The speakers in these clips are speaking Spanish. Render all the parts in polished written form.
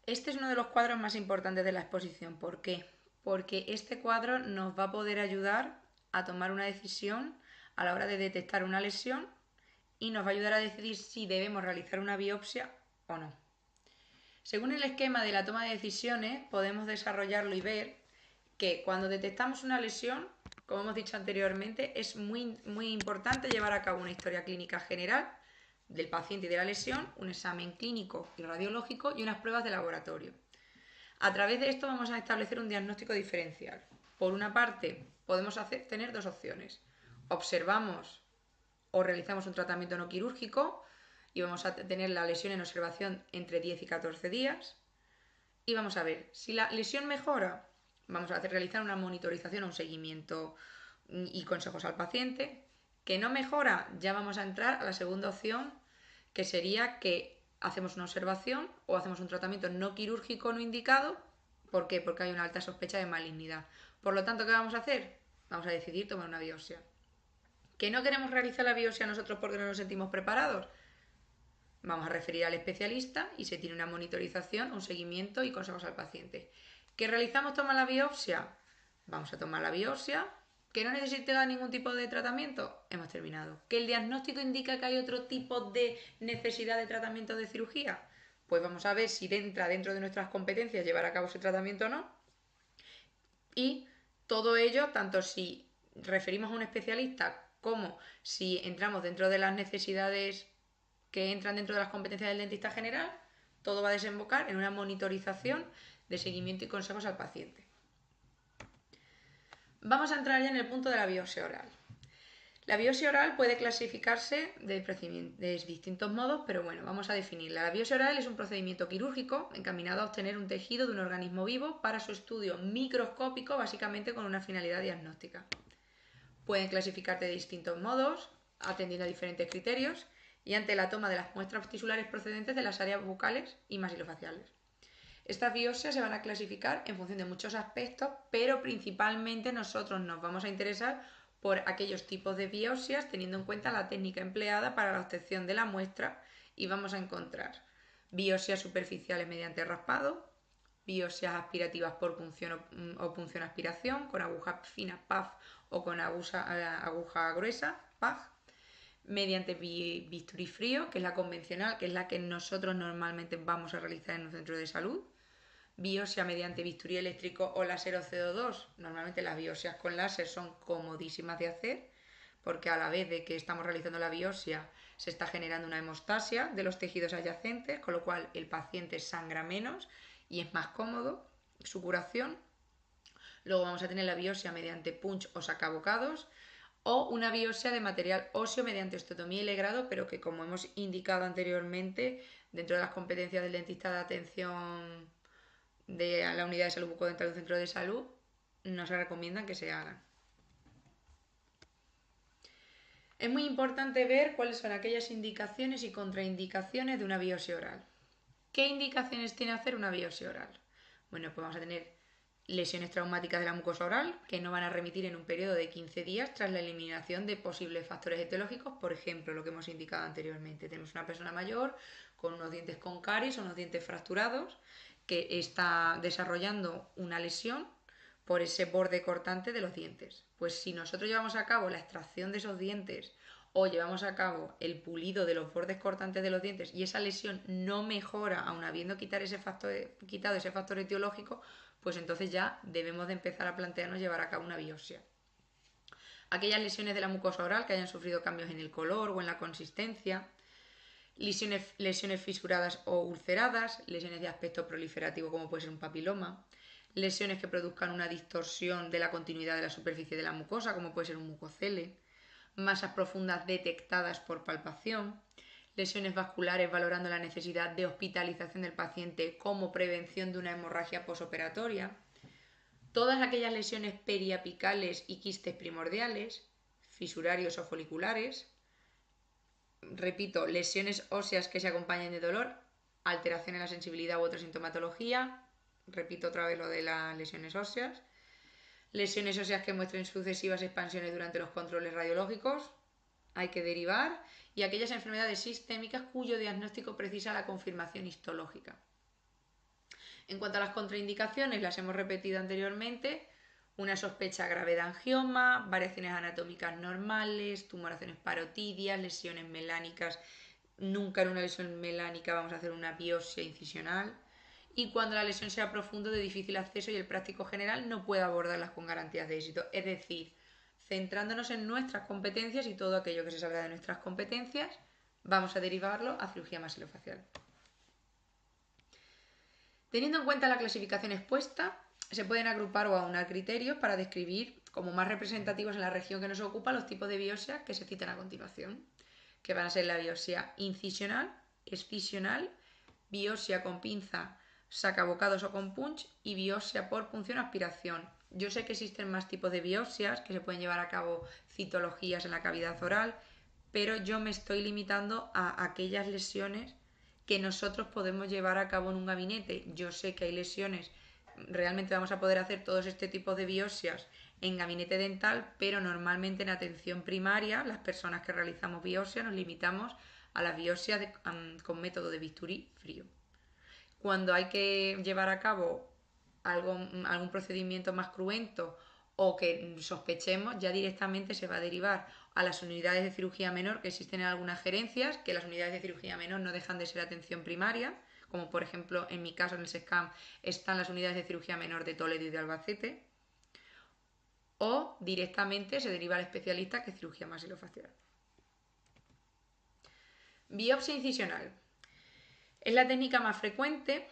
Este es uno de los cuadros más importantes de la exposición. ¿Por qué? Porque este cuadro nos va a poder ayudar a tomar una decisión a la hora de detectar una lesión y nos va a ayudar a decidir si debemos realizar una biopsia o no. Según el esquema de la toma de decisiones, podemos desarrollarlo y ver que cuando detectamos una lesión, como hemos dicho anteriormente, es muy importante llevar a cabo una historia clínica general del paciente y de la lesión, un examen clínico y radiológico y unas pruebas de laboratorio. A través de esto vamos a establecer un diagnóstico diferencial. Por una parte, podemos tener dos opciones. Observamos o realizamos un tratamiento no quirúrgico y vamos a tener la lesión en observación entre 10 y 14 días. Y vamos a ver, si la lesión mejora, vamos a realizar una monitorización o un seguimiento y consejos al paciente. Que no mejora, ya vamos a entrar a la segunda opción, que sería que hacemos una observación o hacemos un tratamiento no quirúrgico no indicado. ¿Por qué? Porque hay una alta sospecha de malignidad. Por lo tanto, ¿qué vamos a hacer? Vamos a decidir tomar una biopsia. ¿Que no queremos realizar la biopsia nosotros porque no nos sentimos preparados? Vamos a referir al especialista y se tiene una monitorización, un seguimiento y consejos al paciente. ¿Que realizamos tomar la biopsia? Vamos a tomar la biopsia. ¿Que no necesita ningún tipo de tratamiento? Hemos terminado. ¿Que el diagnóstico indica que hay otro tipo de necesidad de tratamiento de cirugía? Pues vamos a ver si entra dentro de nuestras competencias llevar a cabo ese tratamiento o no. Y todo ello, tanto si referimos a un especialista como si entramos dentro de las necesidades que entran dentro de las competencias del dentista general, todo va a desembocar en una monitorización de seguimiento y consejos al paciente. Vamos a entrar ya en el punto de la biopsia oral. La biopsia oral puede clasificarse de distintos modos, pero bueno, vamos a definirla. La biopsia oral es un procedimiento quirúrgico encaminado a obtener un tejido de un organismo vivo para su estudio microscópico, básicamente con una finalidad diagnóstica. Pueden clasificarse de distintos modos, atendiendo a diferentes criterios, y ante la toma de las muestras tisulares procedentes de las áreas bucales y masilofaciales. Estas biopsias se van a clasificar en función de muchos aspectos, pero principalmente nosotros nos vamos a interesar por aquellos tipos de biopsias teniendo en cuenta la técnica empleada para la obtención de la muestra y vamos a encontrar biopsias superficiales mediante raspado, biopsias aspirativas por punción o punción aspiración con aguja fina PAF o con aguja gruesa PAG, mediante bisturí frío, que es la convencional, que es la que nosotros normalmente vamos a realizar en un centro de salud, biopsia mediante bisturí eléctrico o láser o CO2. Normalmente las biopsias con láser son comodísimas de hacer porque a la vez de que estamos realizando la biopsia se está generando una hemostasia de los tejidos adyacentes, con lo cual el paciente sangra menos y es más cómodo su curación. Luego vamos a tener la biopsia mediante punch o sacabocados o una biopsia de material óseo mediante osteotomía y legrado, pero que como hemos indicado anteriormente, dentro de las competencias del dentista de atención de la unidad de salud bucodental de un centro de salud, no se recomiendan que se hagan. Es muy importante ver cuáles son aquellas indicaciones y contraindicaciones de una biopsia oral. ¿Qué indicaciones tiene hacer una biopsia oral? Bueno, pues vamos a tener lesiones traumáticas de la mucosa oral que no van a remitir en un periodo de 15 días tras la eliminación de posibles factores etiológicos, por ejemplo, lo que hemos indicado anteriormente. Tenemos una persona mayor con unos dientes con caries o unos dientes fracturados que está desarrollando una lesión por ese borde cortante de los dientes. Pues si nosotros llevamos a cabo la extracción de esos dientes o llevamos a cabo el pulido de los bordes cortantes de los dientes y esa lesión no mejora aun habiendo quitado ese factor etiológico, pues entonces ya debemos de empezar a plantearnos llevar a cabo una biopsia. Aquellas lesiones de la mucosa oral que hayan sufrido cambios en el color o en la consistencia, lesiones fisuradas o ulceradas, lesiones de aspecto proliferativo como puede ser un papiloma, lesiones que produzcan una distorsión de la continuidad de la superficie de la mucosa como puede ser un mucocele, masas profundas detectadas por palpación, lesiones vasculares valorando la necesidad de hospitalización del paciente como prevención de una hemorragia posoperatoria, todas aquellas lesiones periapicales y quistes primordiales, fisurarios o foliculares, repito, lesiones óseas que se acompañen de dolor, alteración en la sensibilidad u otra sintomatología, repito otra vez lo de las lesiones óseas, lesiones óseas que muestren sucesivas expansiones durante los controles radiológicos, hay que derivar, y aquellas enfermedades sistémicas cuyo diagnóstico precisa la confirmación histológica. En cuanto a las contraindicaciones, las hemos repetido anteriormente: una sospecha grave de angioma, variaciones anatómicas normales, tumoraciones parotidias, lesiones melánicas. Nunca en una lesión melánica vamos a hacer una biopsia incisional. Y cuando la lesión sea profunda, de difícil acceso y el práctico general no puede abordarlas con garantías de éxito. Es decir, centrándonos en nuestras competencias y todo aquello que se salga de nuestras competencias, vamos a derivarlo a cirugía maxilofacial. Teniendo en cuenta la clasificación expuesta, se pueden agrupar o aunar criterios para describir como más representativos en la región que nos ocupa los tipos de biopsia que se citan a continuación, que van a ser la biopsia incisional, excisional, biopsia con pinza, sacabocados o con punch y biopsia por punción aspiración. Yo sé que existen más tipos de biopsias, que se pueden llevar a cabo citologías en la cavidad oral, pero yo me estoy limitando a aquellas lesiones que nosotros podemos llevar a cabo en un gabinete. Yo sé que hay lesiones, realmente vamos a poder hacer todos este tipo de biopsias en gabinete dental, pero normalmente en atención primaria, las personas que realizamos biopsia nos limitamos a las biopsias con método de bisturí frío. Cuando hay que llevar a cabo algún procedimiento más cruento o que sospechemos, ya directamente se va a derivar a las unidades de cirugía menor, que existen en algunas gerencias, que las unidades de cirugía menor no dejan de ser atención primaria, como por ejemplo en mi caso en el SESCAM están las unidades de cirugía menor de Toledo y de Albacete, o directamente se deriva al especialista, que es cirugía maxilofacial. Biopsia incisional. Es la técnica más frecuente.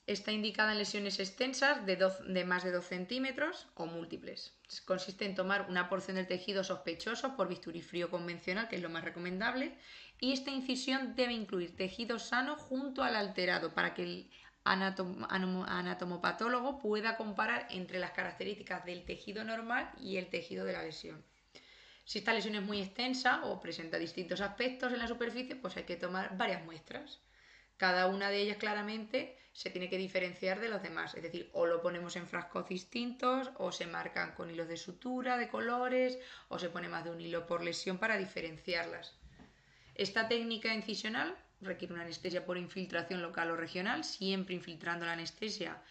Está indicada en lesiones extensas de más de 2 centímetros o múltiples. Consiste en tomar una porción del tejido sospechoso por bisturí frío convencional, que es lo más recomendable, y esta incisión debe incluir tejido sano junto al alterado para que el anatomopatólogo pueda comparar entre las características del tejido normal y el tejido de la lesión. Si esta lesión es muy extensa o presenta distintos aspectos en la superficie, pues hay que tomar varias muestras. Cada una de ellas claramente se tiene que diferenciar de los demás, es decir, o lo ponemos en frascos distintos, o se marcan con hilos de sutura de colores, o se pone más de un hilo por lesión para diferenciarlas. Esta técnica incisional requiere una anestesia por infiltración local o regional, siempre infiltrando la anestesia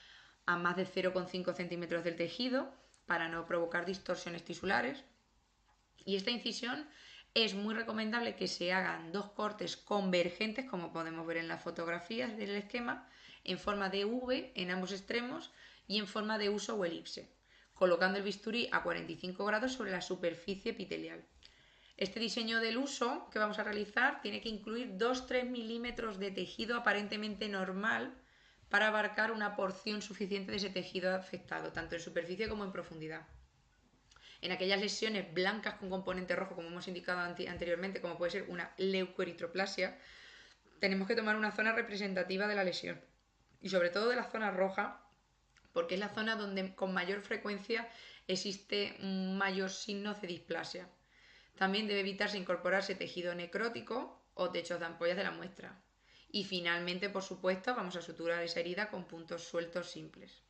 a más de 0,5 centímetros del tejido para no provocar distorsiones tisulares. Y esta incisión es muy recomendable que se hagan 2 cortes convergentes, como podemos ver en las fotografías del esquema, en forma de V en ambos extremos y en forma de huso o elipse, colocando el bisturí a 45 grados sobre la superficie epitelial. Este diseño del huso que vamos a realizar tiene que incluir 2-3 milímetros de tejido aparentemente normal para abarcar una porción suficiente de ese tejido afectado, tanto en superficie como en profundidad. En aquellas lesiones blancas con componente rojo, como hemos indicado anteriormente, como puede ser una leucoeritroplasia, tenemos que tomar una zona representativa de la lesión y sobre todo de la zona roja, porque es la zona donde con mayor frecuencia existe un mayor signo de displasia. También debe evitarse incorporarse tejido necrótico o techos de ampollas de la muestra. Y finalmente, por supuesto, vamos a suturar esa herida con puntos sueltos simples.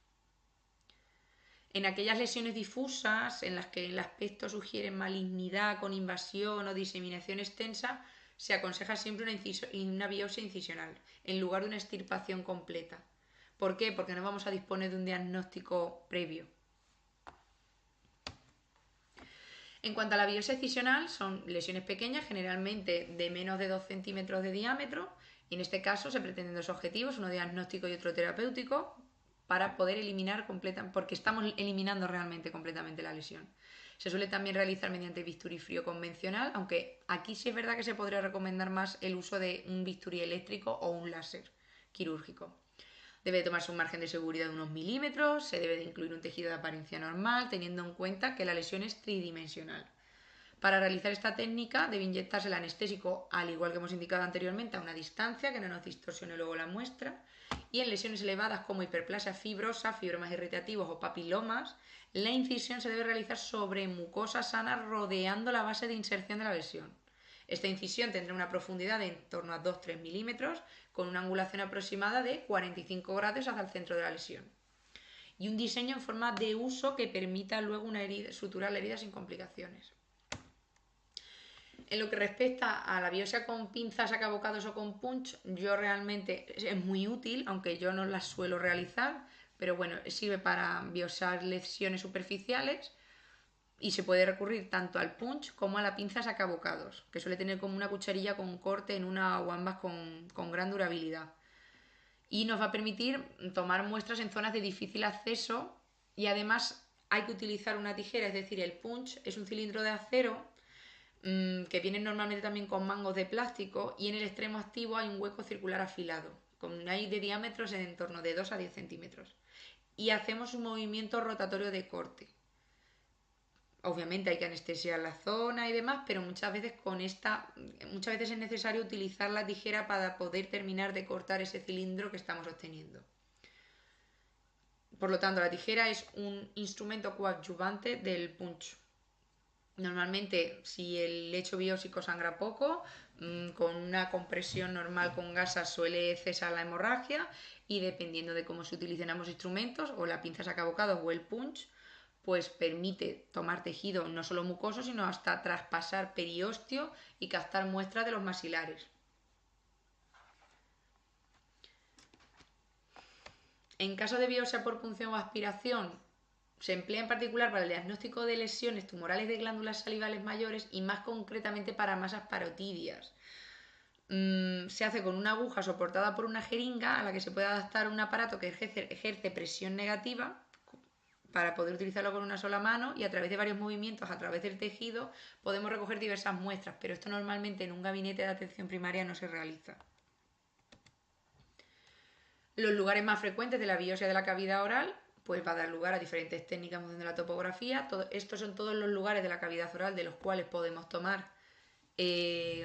En aquellas lesiones difusas en las que el aspecto sugiere malignidad con invasión o diseminación extensa, se aconseja siempre una biopsia incisional en lugar de una extirpación completa. ¿Por qué? Porque no vamos a disponer de un diagnóstico previo. En cuanto a la biopsia excisional, son lesiones pequeñas, generalmente de menos de 2 centímetros de diámetro, y en este caso se pretenden 2 objetivos, uno diagnóstico y otro terapéutico, para poder eliminar porque estamos eliminando realmente completamente la lesión. Se suele también realizar mediante bisturí frío convencional, aunque aquí sí es verdad que se podría recomendar más el uso de un bisturí eléctrico o un láser quirúrgico. Debe tomarse un margen de seguridad de unos milímetros, se debe de incluir un tejido de apariencia normal, teniendo en cuenta que la lesión es tridimensional. Para realizar esta técnica debe inyectarse el anestésico, al igual que hemos indicado anteriormente, a una distancia que no nos distorsione luego la muestra. Y en lesiones elevadas como hiperplasia fibrosa, fibromas irritativos o papilomas, la incisión se debe realizar sobre mucosa sana rodeando la base de inserción de la lesión. Esta incisión tendrá una profundidad de en torno a 2-3 milímetros con una angulación aproximada de 45 grados hacia el centro de la lesión. Y un diseño en forma de huso que permita luego suturar la herida sin complicaciones. En lo que respecta a la biopsia con pinzas sacabocados o con punch, yo realmente es muy útil, aunque yo no las suelo realizar, pero bueno, sirve para biopsiar lesiones superficiales y se puede recurrir tanto al punch como a la pinza sacabocados, que suele tener como una cucharilla con corte en una o ambas con gran durabilidad. Y nos va a permitir tomar muestras en zonas de difícil acceso y además hay que utilizar una tijera, es decir, el punch es un cilindro de acero que vienen normalmente también con mangos de plástico y en el extremo activo hay un hueco circular afilado, hay de diámetros en torno de 2 a 10 centímetros. Y hacemos un movimiento rotatorio de corte. Obviamente hay que anestesiar la zona y demás, pero muchas veces muchas veces es necesario utilizar la tijera para poder terminar de cortar ese cilindro que estamos obteniendo. Por lo tanto, la tijera es un instrumento coadyuvante del punch. Normalmente, si el lecho biópsico sangra poco, con una compresión normal con gasas suele cesar la hemorragia y dependiendo de cómo se utilicen ambos instrumentos, o la pinza sacabocados o el punch, pues permite tomar tejido no solo mucoso, sino hasta traspasar periósteo y captar muestras de los maxilares. En caso de biopsia por punción o aspiración, se emplea en particular para el diagnóstico de lesiones tumorales de glándulas salivales mayores y más concretamente para masas parotidias. Se hace con una aguja soportada por una jeringa a la que se puede adaptar un aparato que ejerce presión negativa para poder utilizarlo con una sola mano y a través de varios movimientos a través del tejido podemos recoger diversas muestras, pero esto normalmente en un gabinete de atención primaria no se realiza. Los lugares más frecuentes de la biopsia de la cavidad oral pues va a dar lugar a diferentes técnicas de la topografía. Estos son todos los lugares de la cavidad oral de los cuales podemos tomar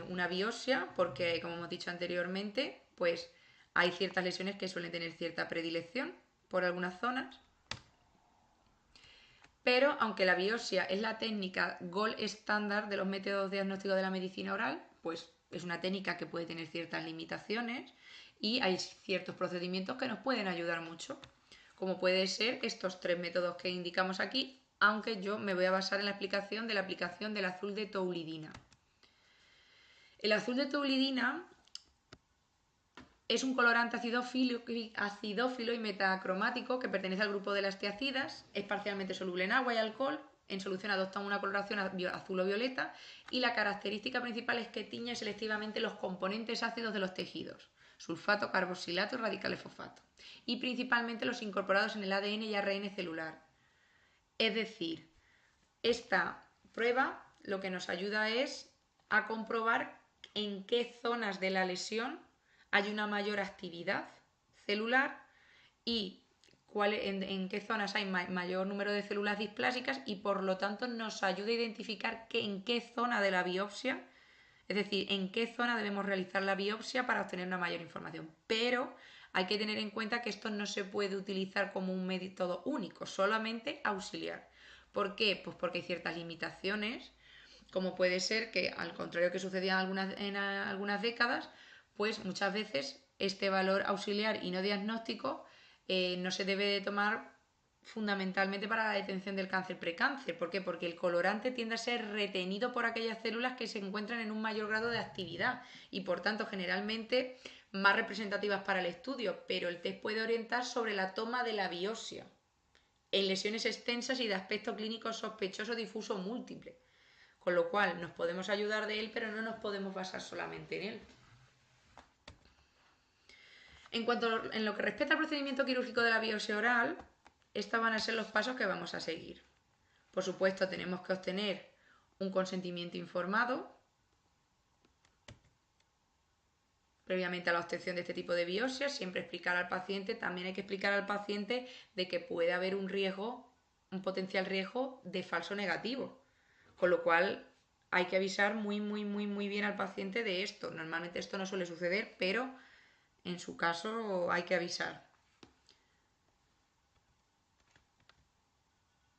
una biopsia, porque como hemos dicho anteriormente, pues hay ciertas lesiones que suelen tener cierta predilección por algunas zonas. Pero aunque la biopsia es la técnica gold estándar de los métodos diagnósticos de la medicina oral, pues es una técnica que puede tener ciertas limitaciones y hay ciertos procedimientos que nos pueden ayudar mucho, como puede ser estos 3 métodos que indicamos aquí, aunque yo me voy a basar en la explicación del azul de toulidina. El azul de toulidina es un colorante acidófilo y metacromático que pertenece al grupo de las tiacidas, es parcialmente soluble en agua y alcohol, en solución adopta una coloración azul o violeta y la característica principal es que tiñe selectivamente los componentes ácidos de los tejidos, sulfato, carboxilato y radicales fosfato, y principalmente los incorporados en el ADN y ARN celular. Es decir, esta prueba lo que nos ayuda es a comprobar en qué zonas de la lesión hay una mayor actividad celular y en qué zonas hay mayor número de células displásicas y por lo tanto nos ayuda a identificar en qué zona de la biopsia, es decir, en qué zona debemos realizar la biopsia para obtener una mayor información. Pero hay que tener en cuenta que esto no se puede utilizar como un método único, solamente auxiliar. ¿Por qué? Pues porque hay ciertas limitaciones, como puede ser que, al contrario que sucedía en algunas décadas, pues muchas veces este valor auxiliar y no diagnóstico no se debe de tomar fundamentalmente para la detención del cáncer precáncer. ¿Por qué? Porque el colorante tiende a ser retenido por aquellas células que se encuentran en un mayor grado de actividad y por tanto generalmente más representativas para el estudio, pero el test puede orientar sobre la toma de la biopsia en lesiones extensas y de aspecto clínico sospechoso difuso múltiple. Con lo cual nos podemos ayudar de él, pero no nos podemos basar solamente en él. En lo que respecta al procedimiento quirúrgico de la biopsia oral, estos van a ser los pasos que vamos a seguir. Por supuesto, tenemos que obtener un consentimiento informado previamente a la obtención de este tipo de biopsia. Siempre explicar al paciente, también hay que explicar al paciente de que puede haber un potencial riesgo de falso negativo. Con lo cual hay que avisar muy bien al paciente de esto. Normalmente esto no suele suceder, pero en su caso hay que avisar.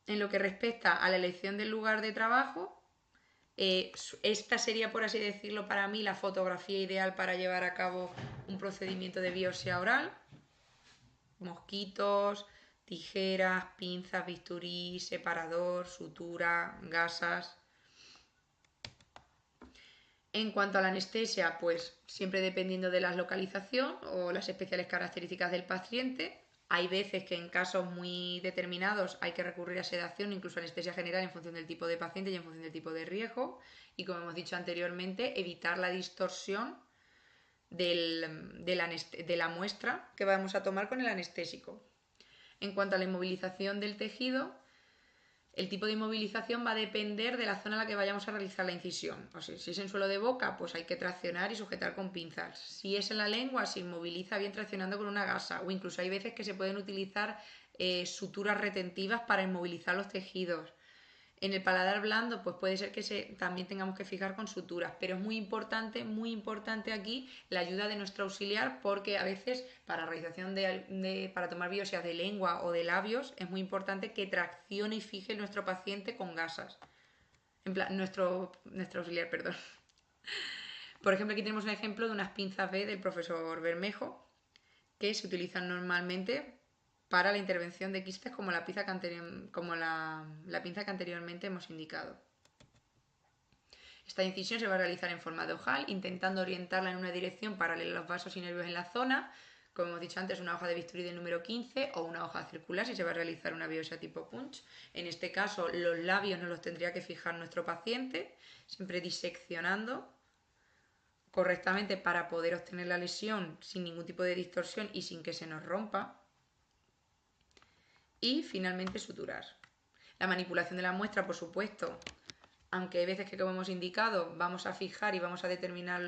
En lo que respecta a la elección del lugar de trabajo, esta sería, por así decirlo, para mí la fotografía ideal para llevar a cabo un procedimiento de biopsia oral. Mosquitos, tijeras, pinzas, bisturí, separador, sutura, gasas. En cuanto a la anestesia, pues siempre dependiendo de la localización o las especiales características del paciente. Hay veces que en casos muy determinados hay que recurrir a sedación, incluso anestesia general en función del tipo de paciente y en función del tipo de riesgo. Y como hemos dicho anteriormente, evitar la distorsión de la muestra que vamos a tomar con el anestésico. En cuanto a la inmovilización del tejido, el tipo de inmovilización va a depender de la zona en la que vayamos a realizar la incisión. O sea, si es en suelo de boca, pues hay que traccionar y sujetar con pinzas. Si es en la lengua, se inmoviliza bien traccionando con una gasa. O incluso hay veces que se pueden utilizar suturas retentivas para inmovilizar los tejidos. En el paladar blando, pues puede ser que también tengamos que fijar con suturas, pero es muy importante aquí la ayuda de nuestro auxiliar, porque a veces para realización para tomar biopsias de lengua o de labios es muy importante que traccione y fije nuestro paciente con gasas. En plan, nuestro auxiliar, perdón. Por ejemplo, aquí tenemos un ejemplo de unas pinzas B del profesor Bermejo, que se utilizan normalmente para la intervención de quistes como la pinza que anteriormente hemos indicado. Esta incisión se va a realizar en forma de ojal, intentando orientarla en una dirección paralela a los vasos y nervios en la zona. Como hemos dicho antes, una hoja de bisturí del número 15 o una hoja circular si se va a realizar una biopsia tipo punch. En este caso, los labios no los tendría que fijar nuestro paciente, siempre diseccionando correctamente para poder obtener la lesión sin ningún tipo de distorsión y sin que se nos rompa. Y finalmente suturar. La manipulación de la muestra, por supuesto, aunque hay veces que, como hemos indicado, vamos a fijar y vamos a determinar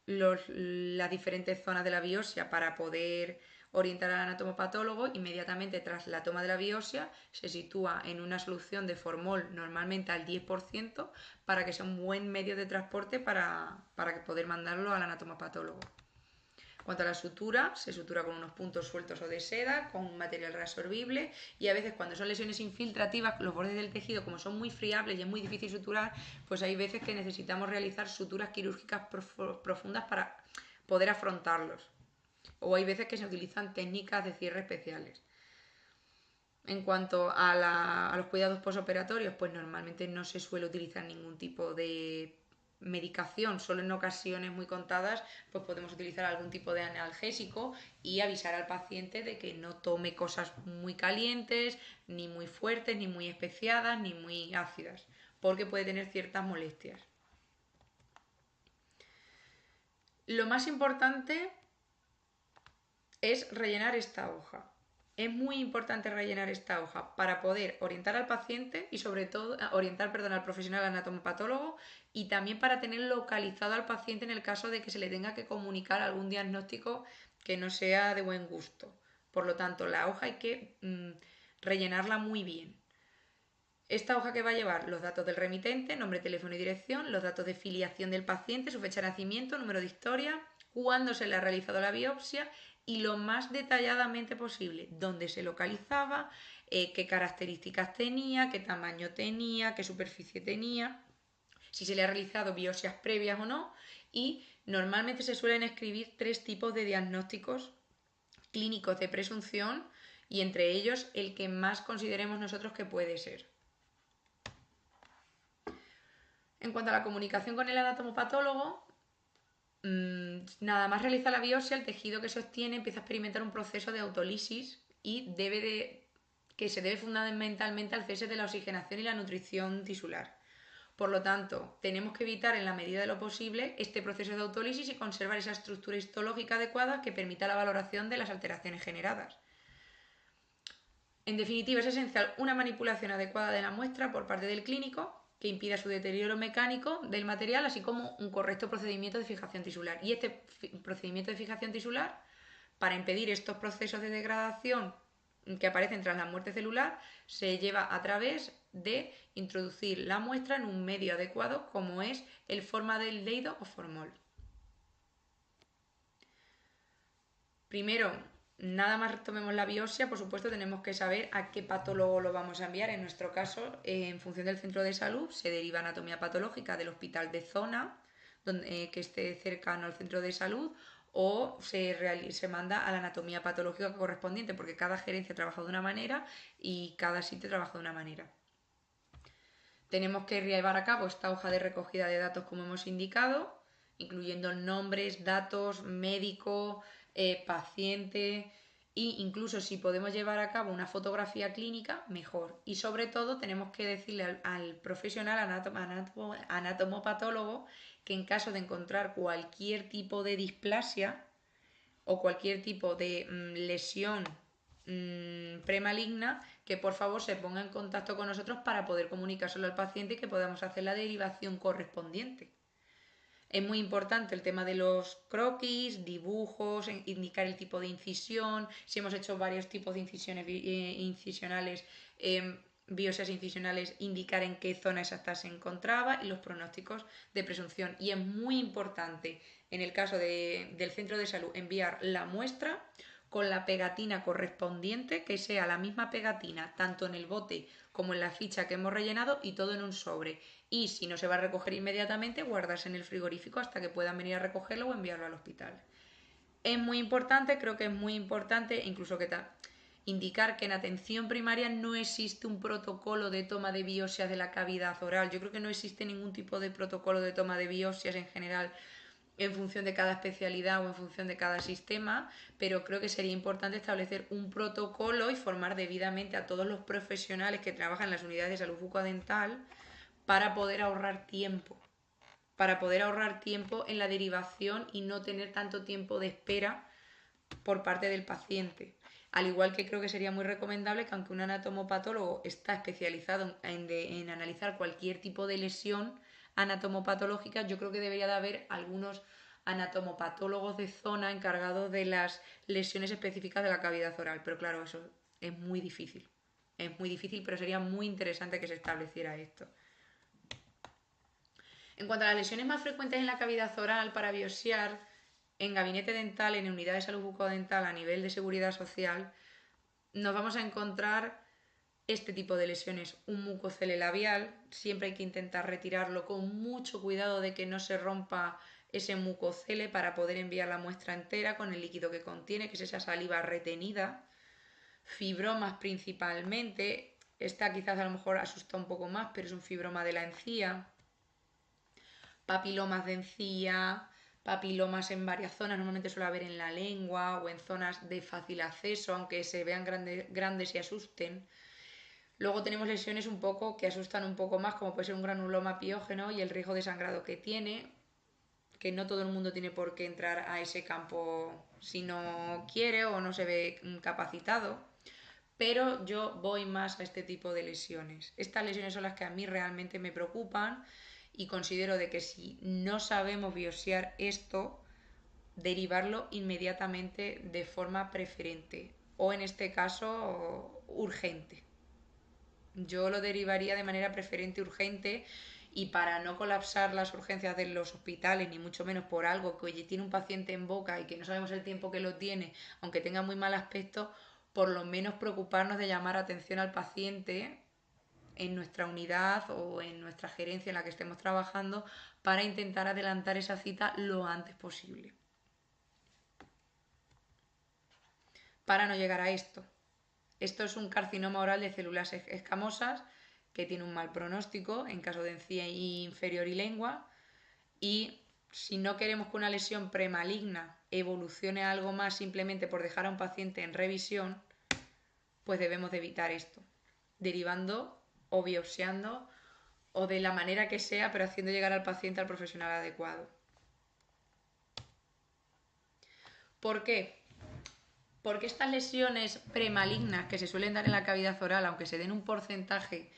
las diferentes zonas de la biopsia para poder orientar al anatomopatólogo, inmediatamente tras la toma de la biopsia se sitúa en una solución de formol normalmente al 10% para que sea un buen medio de transporte para poder mandarlo al anatomopatólogo. En cuanto a la sutura, se sutura con unos puntos sueltos o de seda, con un material reabsorbible, y a veces cuando son lesiones infiltrativas, los bordes del tejido, como son muy friables y es muy difícil suturar, pues hay veces que necesitamos realizar suturas quirúrgicas profundas para poder afrontarlos. O hay veces que se utilizan técnicas de cierre especiales. En cuanto a los cuidados postoperatorios, pues normalmente no se suele utilizar ningún tipo de medicación, solo en ocasiones muy contadas pues podemos utilizar algún tipo de analgésico y avisar al paciente de que no tome cosas muy calientes, ni muy fuertes, ni muy especiadas, ni muy ácidas, porque puede tener ciertas molestias. Lo más importante es rellenar esta hoja. Es muy importante rellenar esta hoja para poder orientar al paciente y sobre todo orientar, al profesional anatomopatólogo, y también para tener localizado al paciente en el caso de que se le tenga que comunicar algún diagnóstico que no sea de buen gusto. Por lo tanto, la hoja hay que rellenarla muy bien. Esta hoja que va a llevar los datos del remitente, nombre, teléfono y dirección, los datos de filiación del paciente, su fecha de nacimiento, número de historia, cuándo se le ha realizado la biopsia y lo más detalladamente posible, dónde se localizaba, qué características tenía, qué tamaño tenía, qué superficie tenía, si se le ha realizado biopsias previas o no, y normalmente se suelen escribir 3 tipos de diagnósticos clínicos de presunción y entre ellos el que más consideremos nosotros que puede ser. En cuanto a la comunicación con el anatomopatólogo, nada más realiza la biopsia, el tejido que se obtiene empieza a experimentar un proceso de autólisis y que se debe fundamentalmente al cese de la oxigenación y la nutrición tisular. Por lo tanto, tenemos que evitar en la medida de lo posible este proceso de autólisis y conservar esa estructura histológica adecuada que permita la valoración de las alteraciones generadas. En definitiva, es esencial una manipulación adecuada de la muestra por parte del clínico que impida su deterioro mecánico del material, así como un correcto procedimiento de fijación tisular. Y este procedimiento de fijación tisular, para impedir estos procesos de degradación que aparecen tras la muerte celular, se lleva a través de introducir la muestra en un medio adecuado como es el formaldehído o formol. Primero, nada más tomemos la biopsia, por supuesto tenemos que saber a qué patólogo lo vamos a enviar. En nuestro caso, en función del centro de salud, se deriva anatomía patológica del hospital de zona que esté cercano al centro de salud, o se manda a la anatomía patológica correspondiente, porque cada gerencia trabaja de una manera y cada sitio trabaja de una manera. tenemos que llevar a cabo esta hoja de recogida de datos como hemos indicado, incluyendo nombres, datos, médico, paciente e incluso si podemos llevar a cabo una fotografía clínica, mejor. Y sobre todo tenemos que decirle al profesional anatomopatólogo que en caso de encontrar cualquier tipo de displasia o cualquier tipo de lesión premaligna, que por favor se ponga en contacto con nosotros para poder comunicárselo al paciente y que podamos hacer la derivación correspondiente. Es muy importante el tema de los croquis, dibujos, indicar el tipo de incisión, si hemos hecho varios tipos de incisiones incisionales, biopsias incisionales, indicar en qué zona exacta se encontraba y los pronósticos de presunción. Y es muy importante, en el caso del centro de salud, enviar la muestra con la pegatina correspondiente, que sea la misma pegatina tanto en el bote como en la ficha que hemos rellenado y todo en un sobre. Y si no se va a recoger inmediatamente, guardarse en el frigorífico hasta que puedan venir a recogerlo o enviarlo al hospital. Es muy importante, creo que es muy importante, incluso indicar que en atención primaria no existe un protocolo de toma de biopsias de la cavidad oral. Yo creo que no existe ningún tipo de protocolo de toma de biopsias en general en función de cada especialidad o en función de cada sistema, pero creo que sería importante establecer un protocolo y formar debidamente a todos los profesionales que trabajan en las unidades de salud bucodental para poder ahorrar tiempo, en la derivación y no tener tanto tiempo de espera por parte del paciente. Al igual que creo que sería muy recomendable que aunque un anatomopatólogo está especializado en analizar cualquier tipo de lesión anatomopatológica, yo creo que debería de haber algunos anatomopatólogos de zona encargados de las lesiones específicas de la cavidad oral. Pero claro, eso es muy difícil. Es muy difícil, pero sería muy interesante que se estableciera esto. En cuanto a las lesiones más frecuentes en la cavidad oral para biopsiar, en gabinete dental, en unidad de salud bucodental a nivel de seguridad social, nos vamos a encontrar este tipo de lesiones. Un mucocele labial, siempre hay que intentar retirarlo con mucho cuidado de que no se rompa ese mucocele para poder enviar la muestra entera con el líquido que contiene, que es esa saliva retenida. Fibromas principalmente, esta quizás a lo mejor asusta un poco más, pero es un fibroma de la encía. Papilomas de encía, papilomas en varias zonas, normalmente suele haber en la lengua o en zonas de fácil acceso, aunque se vean grandes y asusten. Luego tenemos lesiones un poco que asustan un poco más, como puede ser un granuloma piógeno y el riesgo de sangrado que tiene, que no todo el mundo tiene por qué entrar a ese campo si no quiere o no se ve capacitado. Pero yo voy más a este tipo de lesiones. Estas lesiones son las que a mí realmente me preocupan y considero de que si no sabemos biopsiar esto, derivarlo inmediatamente de forma preferente o en este caso urgente. Yo lo derivaría de manera preferente urgente y para no colapsar las urgencias de los hospitales, ni mucho menos por algo que oye, tiene un paciente en boca y que no sabemos el tiempo que lo tiene, aunque tenga muy mal aspecto, por lo menos preocuparnos de llamar atención al paciente en nuestra unidad o en nuestra gerencia en la que estemos trabajando para intentar adelantar esa cita lo antes posible. Para no llegar a esto. Esto es un carcinoma oral de células escamosas que tiene un mal pronóstico en caso de encía inferior y lengua, y si no queremos que una lesión premaligna evolucione a algo más simplemente por dejar a un paciente en revisión, pues debemos de evitar esto, derivando o biopsiando o de la manera que sea, pero haciendo llegar al paciente al profesional adecuado. ¿Por qué? Porque estas lesiones premalignas que se suelen dar en la cavidad oral, aunque se den un porcentaje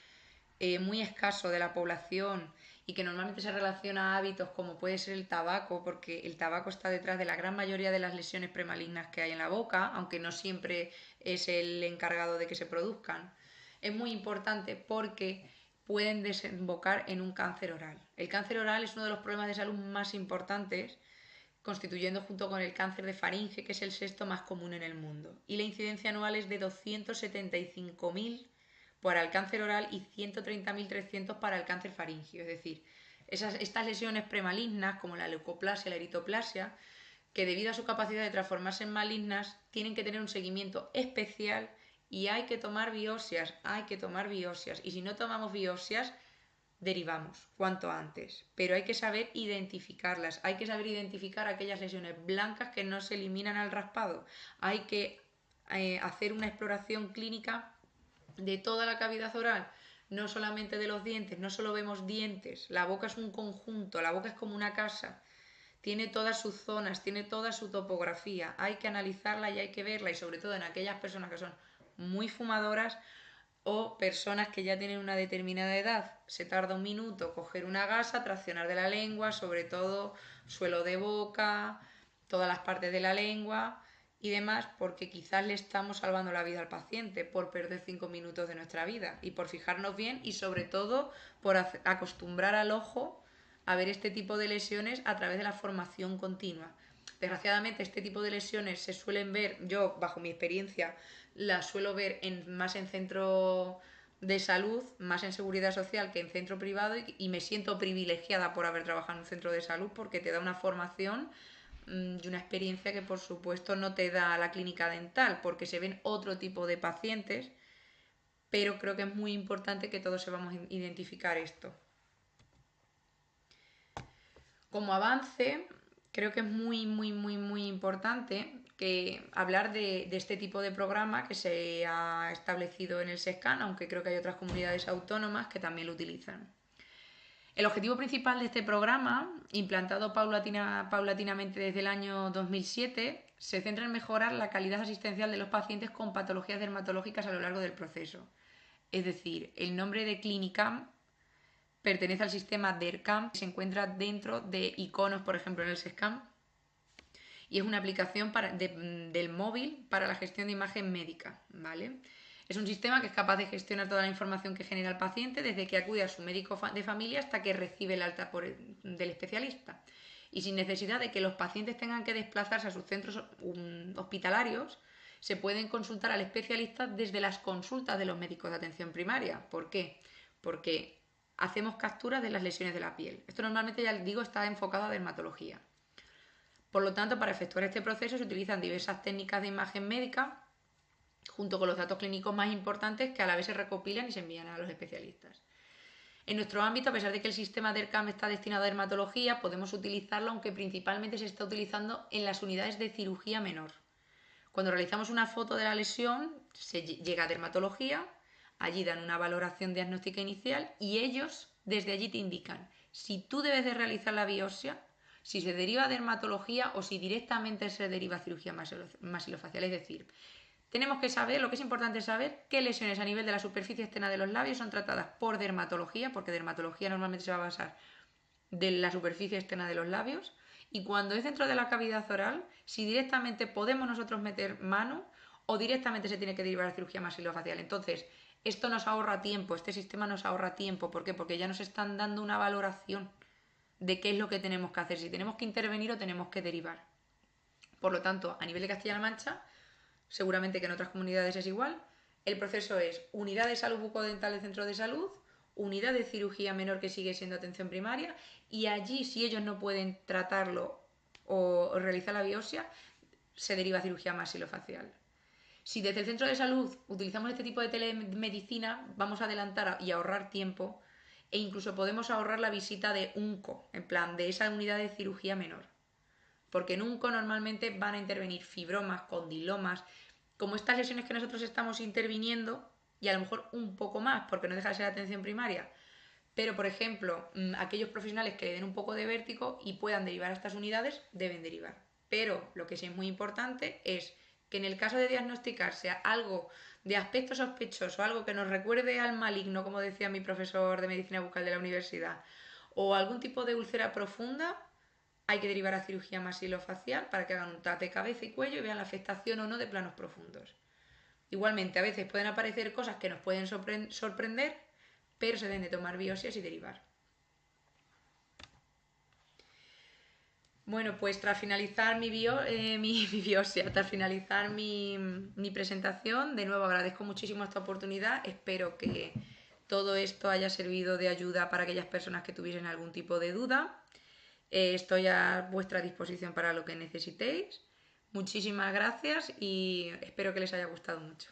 muy escaso de la población y que normalmente se relaciona a hábitos como puede ser el tabaco, porque el tabaco está detrás de la gran mayoría de las lesiones premalignas que hay en la boca, aunque no siempre es el encargado de que se produzcan. Es muy importante porque pueden desembocar en un cáncer oral. El cáncer oral es uno de los problemas de salud más importantes, constituyendo junto con el cáncer de faringe, que es el sexto más común en el mundo. Y la incidencia anual es de 275.000 para el cáncer oral y 130.300 para el cáncer faríngeo. Es decir, estas lesiones premalignas, como la leucoplasia, la eritoplasia, que debido a su capacidad de transformarse en malignas, tienen que tener un seguimiento especial y hay que tomar biopsias. Y si no tomamos biopsias, derivamos cuanto antes. Pero hay que saber identificarlas, hay que saber identificar aquellas lesiones blancas que no se eliminan al raspado. Hay que hacer una exploración clínica de toda la cavidad oral, no solamente de los dientes, no solo vemos dientes, la boca es un conjunto, la boca es como una casa, tiene todas sus zonas, tiene toda su topografía, hay que analizarla y hay que verla, y sobre todo en aquellas personas que son muy fumadoras o personas que ya tienen una determinada edad. Se tarda un minuto coger una gasa, traccionar de la lengua, sobre todo suelo de boca, todas las partes de la lengua y demás, porque quizás le estamos salvando la vida al paciente por perder 5 minutos de nuestra vida y por fijarnos bien y sobre todo por acostumbrar al ojo a ver este tipo de lesiones a través de la formación continua. Desgraciadamente este tipo de lesiones se suelen ver, yo bajo mi experiencia las suelo ver más en centro de salud, más en seguridad social que en centro privado, y me siento privilegiada por haber trabajado en un centro de salud porque te da una formación y una experiencia que por supuesto no te da la clínica dental porque se ven otro tipo de pacientes, pero creo que es muy importante que todos sepamos identificar esto. Como avance, creo que es muy importante que hablar de este tipo de programa que se ha establecido en el SESCAN, aunque creo que hay otras comunidades autónomas que también lo utilizan. El objetivo principal de este programa, implantado paulatinamente desde el año 2007, se centra en mejorar la calidad asistencial de los pacientes con patologías dermatológicas a lo largo del proceso. Es decir, el nombre de Clinicam pertenece al sistema DERCAM, que se encuentra dentro de iconos, por ejemplo, en el SESCAM, y es una aplicación del móvil para la gestión de imagen médica, ¿vale? Es un sistema que es capaz de gestionar toda la información que genera el paciente desde que acude a su médico de familia hasta que recibe el alta del especialista. Y sin necesidad de que los pacientes tengan que desplazarse a sus centros hospitalarios, se pueden consultar al especialista desde las consultas de los médicos de atención primaria. ¿Por qué? Porque hacemos capturas de las lesiones de la piel. Esto normalmente, ya les digo, está enfocado a dermatología. Por lo tanto, para efectuar este proceso se utilizan diversas técnicas de imagen médica junto con los datos clínicos más importantes que a la vez se recopilan y se envían a los especialistas. En nuestro ámbito, a pesar de que el sistema DERCAM está destinado a dermatología, podemos utilizarlo, aunque principalmente se está utilizando en las unidades de cirugía menor. Cuando realizamos una foto de la lesión, se llega a dermatología, allí dan una valoración diagnóstica inicial y ellos desde allí te indican si tú debes de realizar la biopsia, si se deriva a dermatología o si directamente se deriva a cirugía masilofacial. Es decir, tenemos que saber, lo que es importante es saber qué lesiones a nivel de la superficie externa de los labios son tratadas por dermatología, porque dermatología normalmente se va a basar de la superficie externa de los labios, y cuando es dentro de la cavidad oral, si directamente podemos nosotros meter mano o directamente se tiene que derivar a cirugía masilofacial. Entonces, esto nos ahorra tiempo, este sistema nos ahorra tiempo. ¿Por qué? Porque ya nos están dando una valoración de qué es lo que tenemos que hacer, si tenemos que intervenir o tenemos que derivar. Por lo tanto, a nivel de Castilla-La Mancha, seguramente que en otras comunidades es igual, el proceso es unidad de salud bucodental del centro de salud, unidad de cirugía menor que sigue siendo atención primaria, y allí, si ellos no pueden tratarlo o realizar la biopsia, se deriva a cirugía masilofacial. Si desde el centro de salud utilizamos este tipo de telemedicina, vamos a adelantar y ahorrar tiempo, e incluso podemos ahorrar la visita de UNCO, en plan de esa unidad de cirugía menor. Porque en UNCO normalmente van a intervenir fibromas, condilomas, como estas lesiones que nosotros estamos interviniendo, y a lo mejor un poco más, porque no deja de ser atención primaria. Pero, por ejemplo, aquellos profesionales que le den un poco de vértigo y puedan derivar a estas unidades, deben derivar. Pero lo que sí es muy importante es que en el caso de diagnosticarse algo de aspecto sospechoso, algo que nos recuerde al maligno, como decía mi profesor de medicina bucal de la universidad, o algún tipo de úlcera profunda, hay que derivar a cirugía masilofacial para que hagan un TAC de cabeza y cuello y vean la afectación o no de planos profundos. Igualmente, a veces pueden aparecer cosas que nos pueden sorprender, pero se deben de tomar biopsias y derivar. Bueno, pues tras finalizar mi biopsia, tras finalizar mi presentación, de nuevo agradezco muchísimo esta oportunidad. Espero que todo esto haya servido de ayuda para aquellas personas que tuviesen algún tipo de duda. Estoy a vuestra disposición para lo que necesitéis. Muchísimas gracias y espero que les haya gustado mucho.